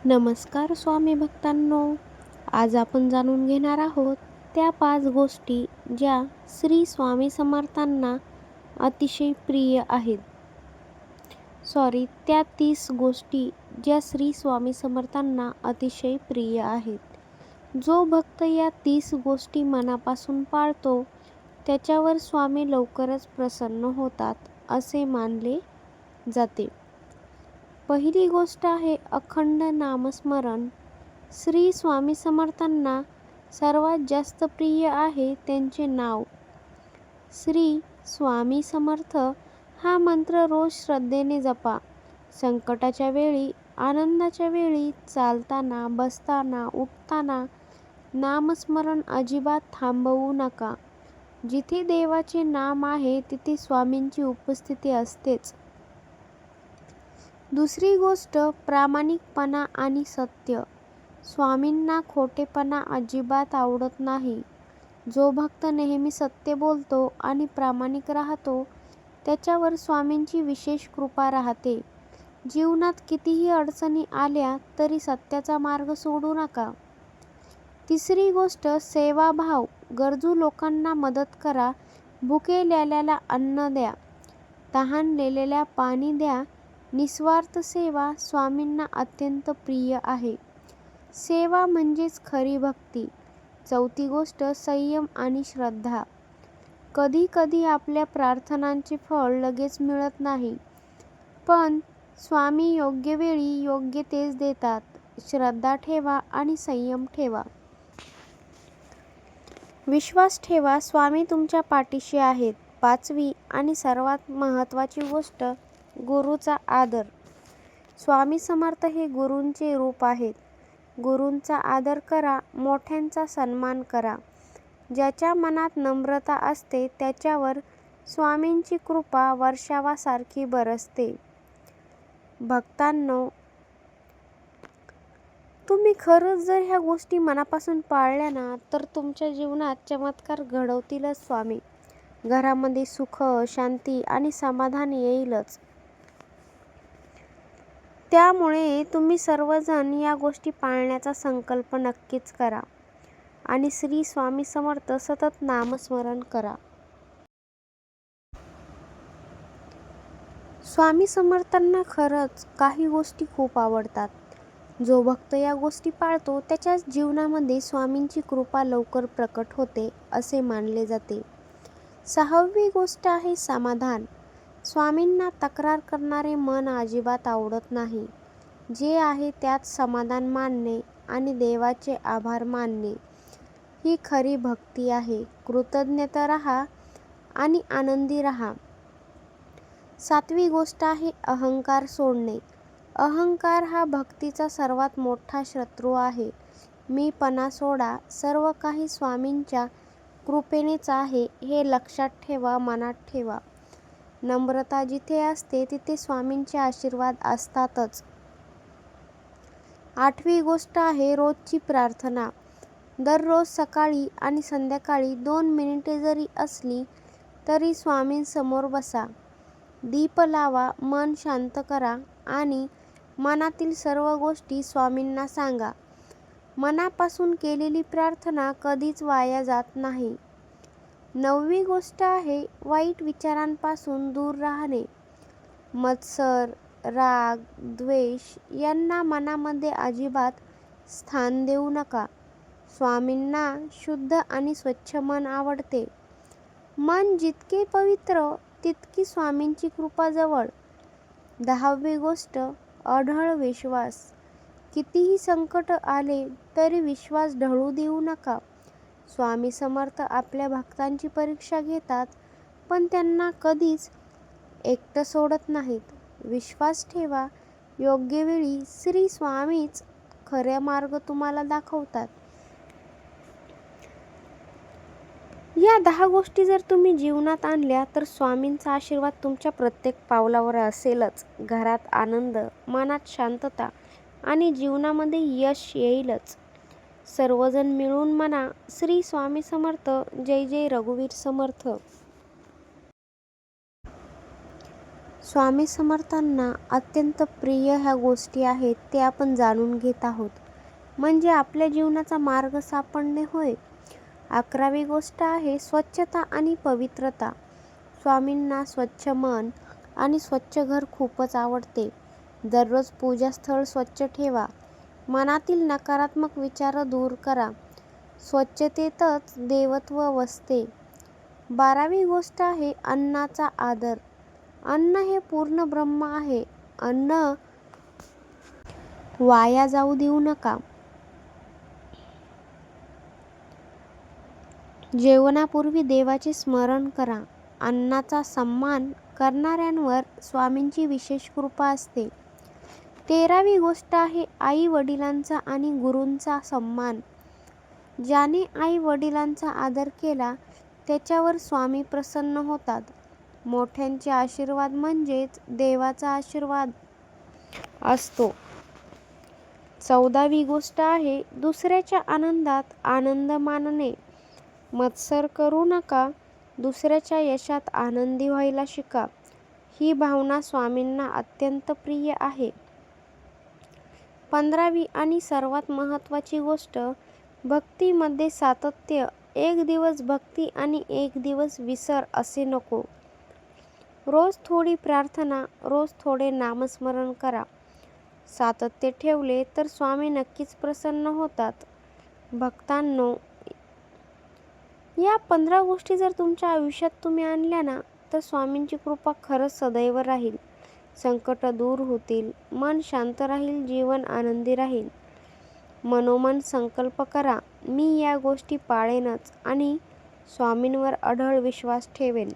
नमस्कार स्वामी भक्तांनो. आज आपण जाणून घेणार आहोत त्या 5 गोष्टी ज्या श्री स्वामी समर्थांना अतिशय प्रिय आहेत. त्या 30 गोष्टी ज्या श्री स्वामी समर्थांना अतिशय प्रिय आहेत. जो भक्त या 30 गोष्टी मनापासून पाळतो त्याच्यावर स्वामी लवकरच प्रसन्न होतात असे मानले जाते. पहिली गोष्ट आहे अखंड नामस्मरण. श्री स्वामी समर्थांना सर्वात जास्त प्रिय आहे त्यांचे नाव. श्री स्वामी समर्थ हा मंत्र रोज श्रद्धेने जपा. संकटाच्या वेळी, आनंदाच्या वेळी, चालताना, बसताना, उठताना नामस्मरण अजिबात थांबवू नका. जिथे देवाचे नाम आहे तिथे स्वामींची उपस्थिती असतेच. दुसरी गोष्ट प्रामाणिकपणा आणि सत्य. स्वामींना खोटेपणा अजिबात आवडत नाही. जो भक्त नेहमी सत्य बोलतो आणि प्रामाणिक राहतो त्याच्यावर स्वामींची विशेष कृपा राहते. जीवनात कितीही अडचणी आल्या तरी सत्याचा मार्ग सोडू नका. तिसरी गोष्ट सेवाभाव. गरजू लोकांना मदत करा. भुकेलेल्याला अन्न द्या, तहानलेल्याला पाणी द्या. निस्वार्थ सेवा स्वामींना अत्यंत प्रिय आहे. सेवा म्हणजेच खरी भक्ती. चौथी गोष्ट संयम आणि श्रद्धा. कधी कधी आपल्या प्रार्थनांचे फळ लगेच मिळत नाही, पण स्वामी योग्य वेळी योग्य तेच देतात. श्रद्धा ठेवा आणि संयम ठेवा. विश्वास ठेवा, स्वामी तुमच्या पाठीशी आहेत. पाचवी आणि सर्वात महत्त्वाची गोष्ट गुरूचा आदर. स्वामी समर्थ हे गुरूंचे रूप आहेत. गुरूंचा आदर करा, मोठ्यांचा सन्मान करा. ज्याच्या मनात नम्रता असते त्याच्यावर स्वामींची कृपा वर्षावासारखी बरसते. भक्तांनो, तुम्ही खरंच जर ह्या गोष्टी मनापासून पाळल्या ना तर तुमच्या जीवनात चमत्कार घडवतीलच स्वामी. घरामध्ये सुख, शांती आणि समाधान येईलच. त्यामुळे तुम्ही सर्वजण या गोष्टी पाळण्याचा संकल्प नक्कीच करा आणि श्री स्वामी समर्थ सतत नामस्मरण करा. स्वामी समर्थांना खरंच काही गोष्टी खूप आवडतात. जो भक्त या गोष्टी पाळतो त्याच्याच जीवनामध्ये स्वामींची कृपा लवकर प्रकट होते असे मानले जाते. 6वी गोष्ट आहे समाधान. स्वामींना तक्रार करणारे मन अजिबात आवडत नाही. जे आहे त्यात समाधान मानणे आणि देवाचे आभार मानणे ही खरी भक्ती आहे. कृतज्ञता राहा आणि आनंदी राहा. 7वी गोष्ट आहे अहंकार सोडणे. अहंकार हा भक्तीचा सर्वात मोठा शत्रू आहे. मीपणा सोडा. सर्व काही स्वामींच्या कृपेनेच आहे हे लक्षात ठेवा, मनात ठेवा. नम्रता जिथे असते तिथे स्वामींचे आशीर्वाद असतातच. 8वी गोष्ट आहे रोजची प्रार्थना. दररोज सकाळी आणि संध्याकाळी 2 मिनिटे जरी असली तरी स्वामींसमोर बसा. दीप लावा, मन शांत करा आणि मनातील सर्व गोष्टी स्वामींना सांगा. मनापासून केलेली प्रार्थना कधीच वाया जात नाही. 9वी गोष्ट आहे वाईट विचारांपासून दूर राहणे. मत्सर, राग, द्वेष यांना मनामध्ये अजिबात स्थान देऊ नका. स्वामींना शुद्ध आणि स्वच्छ मन आवडते. मन जितके पवित्र तितकी स्वामींची कृपा जवळ. 10वी गोष्ट अढळ विश्वास. कितीही संकट आले तरी विश्वास ढळू देऊ नका. स्वामी समर्थ आपल्या भक्तांची परीक्षा घेतात, पण त्यांना कधीच एकटं सोडत नाहीत. विश्वास ठेवा, योग्य वेळी श्री स्वामीच खरा मार्ग तुम्हाला दाखवतात. या 10 गोष्टी जर तुम्ही जीवनात आणल्या तर स्वामींचा आशीर्वाद तुमच्या प्रत्येक पावलावर असेलच. घरात आनंद, मनात शांतता आणि जीवनामध्ये यश येईलच. सर्वजण मिळून म्हणा, श्री स्वामी समर्थ. जय जय रघुवीर समर्थ. स्वामी समर्थांना अत्यंत प्रिय ह्या गोष्टी आहेत ते आपण जाणून घेत आहोत, म्हणजे आपल्या जीवनाचा मार्ग सापडणे होय. 11वी गोष्ट आहे स्वच्छता आणि पवित्रता. स्वामींना स्वच्छ मन आणि स्वच्छ घर खूपच आवडते. दररोज पूजास्थळ स्वच्छ ठेवा. मनातील नकारात्मक विचार दूर करा. स्वच्छतेतच देवत्व वसते. 12वी गोष्ट आहे अन्नाचा आदर. अन्न हे पूर्ण ब्रह्म आहे. अन्न वाया जाऊ देऊ नका. जेवणापूर्वी देवाचे स्मरण करा. अन्नाचा सन्मान करणाऱ्यांवर स्वामींची विशेष कृपा असते. 13वी गोष्ट आहे आई वडिलांचा आणि गुरूंचा सन्मान. ज्याने आई वडिलांचा आदर केला त्याच्यावर स्वामी प्रसन्न होतात. मोठ्यांचे आशीर्वाद म्हणजेच देवाचा आशीर्वाद असतो. 14वी गोष्ट आहे दुसऱ्याच्या आनंदात आनंद मानणे. मत्सर करू नका. दुसऱ्याच्या यशात आनंदी व्हायला शिका. ही भावना स्वामींना अत्यंत प्रिय आहे. 15वी आणि सर्वात महत्त्वाची गोष्ट भक्तीमध्ये सातत्य. एक दिवस भक्ती आणि एक दिवस विसर असे नको. रोज थोडी प्रार्थना, रोज थोडे नामस्मरण करा. सातत्य ठेवले तर स्वामी नक्कीच प्रसन्न होतात. भक्तांनो, या 15 गोष्टी जर तुमच्या आयुष्यात तुम्ही आणल्या ना, तर स्वामींची कृपा खरंच सदैव राहील. संकट दूर होतील, मन शांत राहील, जीवन आनंदी राहील. मनोमन संकल्प करा, मी या गोष्टी पाळेनच आणि स्वामींवर अढळ विश्वास ठेवेन.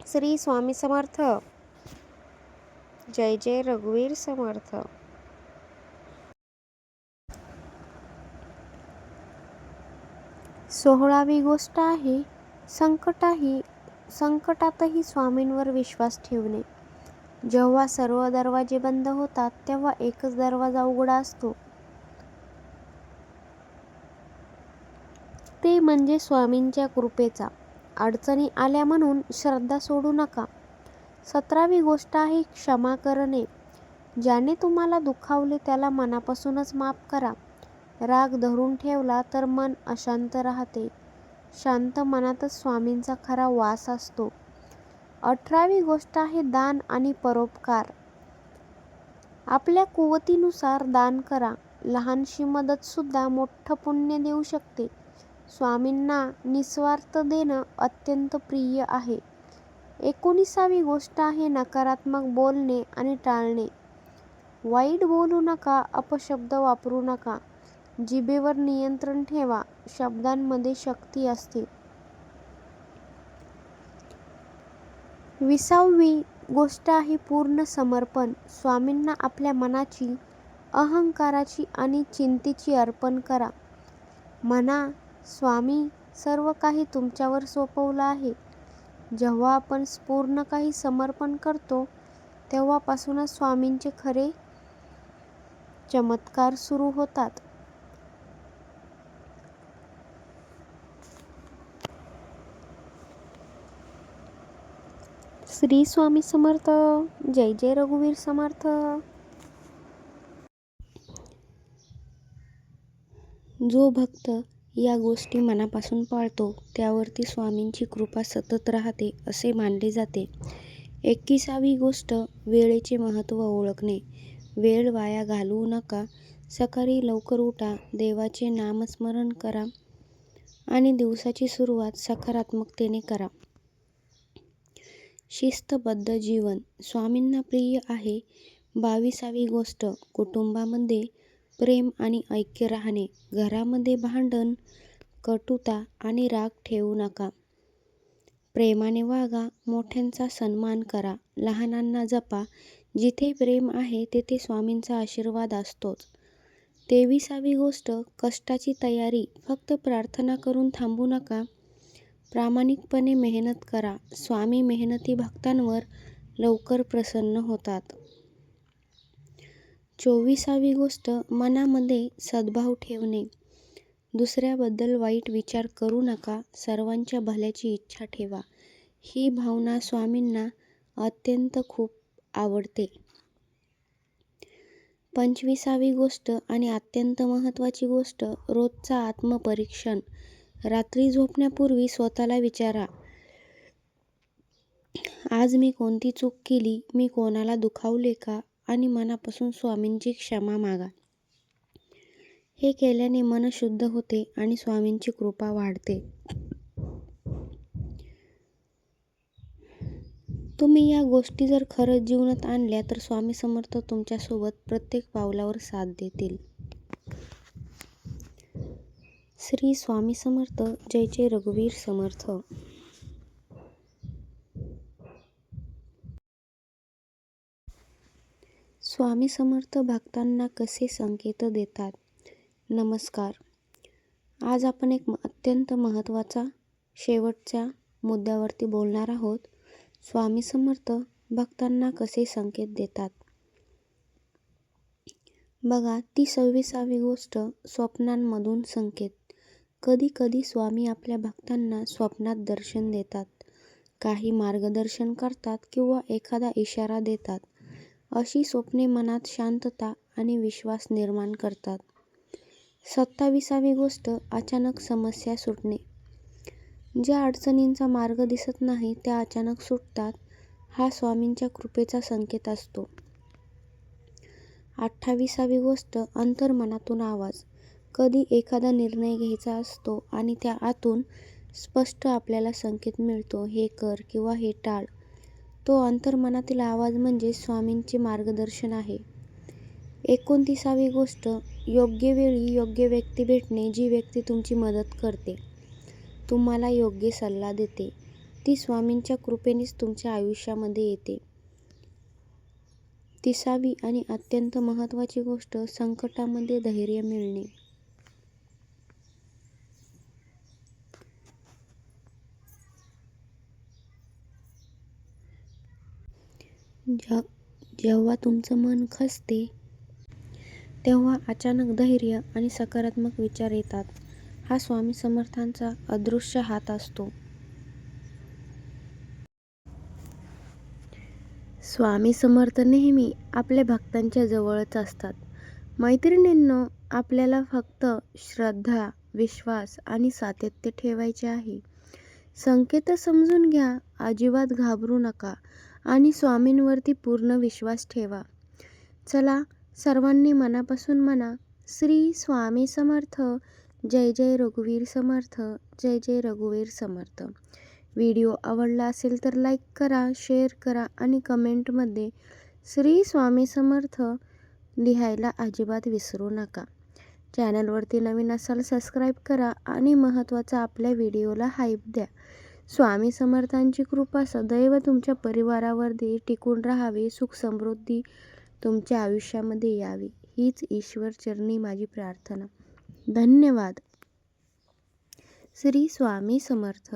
श्री स्वामी समर्थ. जय जय रघुवीर समर्थ. 16वी गोष्ट आहे संकटातही स्वामींवर विश्वास ठेवणे. जेव्हा सर्व दरवाजे बंद होतात तेव्हा एकच दरवाजा उघडा असतो, ते म्हणजे स्वामींच्या कृपेचा. अडचणी आल्या म्हणून श्रद्धा सोडू नका. 17वी गोष्ट आहे क्षमा करणे. ज्याने तुम्हाला दुखावले त्याला मनापासूनच माफ करा. राग धरून ठेवला तर मन अशांत राहते. शांत मनातच स्वामींचा खरा वास असतो. 18वी गोष्ट आहे दान आणि परोपकार. आपल्या कुवतीनुसार दान करा. लहानशी मदत सुद्धा मोठं पुण्य देऊ शकते. स्वामींना निस्वार्थ देणं अत्यंत प्रिय आहे. 19वी गोष्ट आहे नकारात्मक बोलणे आणि टाळणे. वाईट बोलू नका, अपशब्द वापरू नका. जिभेवर नियंत्रण ठेवा. शब्दांमध्ये शक्ती असते. 20वी गोष्ट आहे पूर्ण समर्पण. स्वामींना आपल्या मनाची, अहंकाराची आणि चिंतेची अर्पण करा. म्हणा, स्वामी, सर्व काही तुमच्यावर सोपवलं आहे. जेव्हा आपण पूर्ण काही समर्पण करतो तेव्हापासूनच स्वामींचे खरे चमत्कार सुरू होतात. श्री स्वामी समर्थ. जय जय रघुवीर समर्थ. जो भक्त या गोष्टी मनापासून पाळतो त्यावरती स्वामींची कृपा सतत राहते असे मानले जाते. 21वी गोष्ट वेळेचे महत्त्व ओळखणे. वेळ वाया घालवू नका. सकाळी लवकर उठा, देवाचे नामस्मरण करा आणि दिवसाची सुरुवात सकारात्मकतेने करा. शिस्तबद्ध जीवन स्वामींना प्रिय आहे. 22वी गोष्ट कुटुंबामध्ये प्रेम आणि ऐक्य राहणे. घरामध्ये भांडण, कटुता आणि राग ठेवू नका. प्रेमाने वागा. मोठ्यांचा सन्मान करा. लहानांना जपा. जिथे प्रेम आहे तेथे स्वामींचा आशीर्वाद असतोच. 23वी गोष्ट कष्टाची तयारी. फक्त प्रार्थना करून थांबू नका. प्रामाणिकपणे मेहनत करा. स्वामी मेहनती भक्तांवर लवकर प्रसन्न होतात. 24वी गोष्ट मनामध्ये सद्भाव ठेवणे. दुसऱ्याबद्दल वाईट विचार करू नका. सर्वांच्या भल्याची इच्छा ठेवा. ही भावना स्वामींना अत्यंत खूप आवडते. 25वी गोष्ट आणि अत्यंत महत्त्वाची गोष्ट, रोजचा आत्मपरीक्षण. रात्री झोपण्यापूर्वी स्वतःला विचारा, आज मी कोणती चूक केली? मी कोणाला दुखावले का? आणि मनापासून स्वामींची क्षमा मागा. हे केल्याने मन शुद्ध होते आणि स्वामींची कृपा वाढते. तुम्ही या गोष्टी जर खरंच जीवनात आणल्या तर स्वामी समर्थ तुमच्यासोबत प्रत्येक पावलावर साथ देतील. श्री स्वामी समर्थ. जय जय रघुवीर समर्थ. स्वामी समर्थ भक्तांना कसे संकेत देतात? नमस्कार. आज आपण एक अत्यंत महत्त्वाचा शेवटच्या मुद्द्यावरती बोलणार आहोत. स्वामी समर्थ भक्तांना कसे संकेत देतात? बघा, ती 26वी गोष्ट, स्वप्नांमधून संकेत. कधी कधी स्वामी आपल्या भक्तांना स्वप्नात दर्शन देतात, काही मार्गदर्शन करतात किंवा एखादा इशारा देतात. अशी स्वप्ने मनात शांतता आणि विश्वास निर्माण करतात. 27वी गोष्ट, अचानक समस्या सुटणे. ज्या अडचणींचा मार्ग दिसत नाही त्या अचानक सुटतात. हा स्वामींच्या कृपेचा संकेत असतो. 28वी गोष्ट, अंतर्मनातून आवाज. कधी एखादा निर्णय घ्यायचा असतो आणि त्या आतून स्पष्ट आपल्याला संकेत मिळतो, हे कर किंवा हे टाळ. तो अंतर्मनातील आवाज म्हणजे स्वामींचे मार्गदर्शन आहे. 29वी गोष्ट, योग्य वेळी योग्य व्यक्ती भेटणे. जी व्यक्ती तुमची मदत करते, तुम्हाला योग्य सल्ला देते, ती स्वामींच्या कृपेनेच तुमच्या आयुष्यामध्ये येते. 30वी आणि अत्यंत महत्त्वाची गोष्ट, संकटामध्ये धैर्य मिळणे. जेव्हा तुमचं मन खचते तेव्हा अचानक धैर्य आणि सकारात्मक विचार येतात. हा स्वामी समर्थांचा अदृश्य हात असतो. स्वामी समर्थ नेहमी आपल्या भक्तांच्या जवळच असतात. मैत्रिणींनो, आपल्याला फक्त श्रद्धा, विश्वास आणि सातत्य ठेवायचे आहे. संकेत समजून घ्या, अजिबात घाबरू नका आणि स्वामींवरती पूर्ण विश्वास ठेवा. चला, सर्वांनी मनापासून म्हणा, श्री स्वामी समर्थ. जय जय रघुवीर समर्थ. जय जय रघुवीर समर्थ. व्हिडिओ आवडला असेल तर लाईक करा, शेअर करा आणि कमेंटमध्ये श्री स्वामी समर्थ लिहायला अजिबात विसरू नका. चॅनलवरती नवीन असाल सबस्क्राईब करा आणि महत्त्वाचा, आपल्या व्हिडिओला हाईप द्या. स्वामी समर्थांची कृपा सदैव तुमच्या परिवारावर टिकून राहावी, सुख समृद्धी तुमच्या आयुष्यामध्ये यावी, हीच ईश्वर चरणी माझी प्रार्थना. धन्यवाद. श्री स्वामी समर्थ.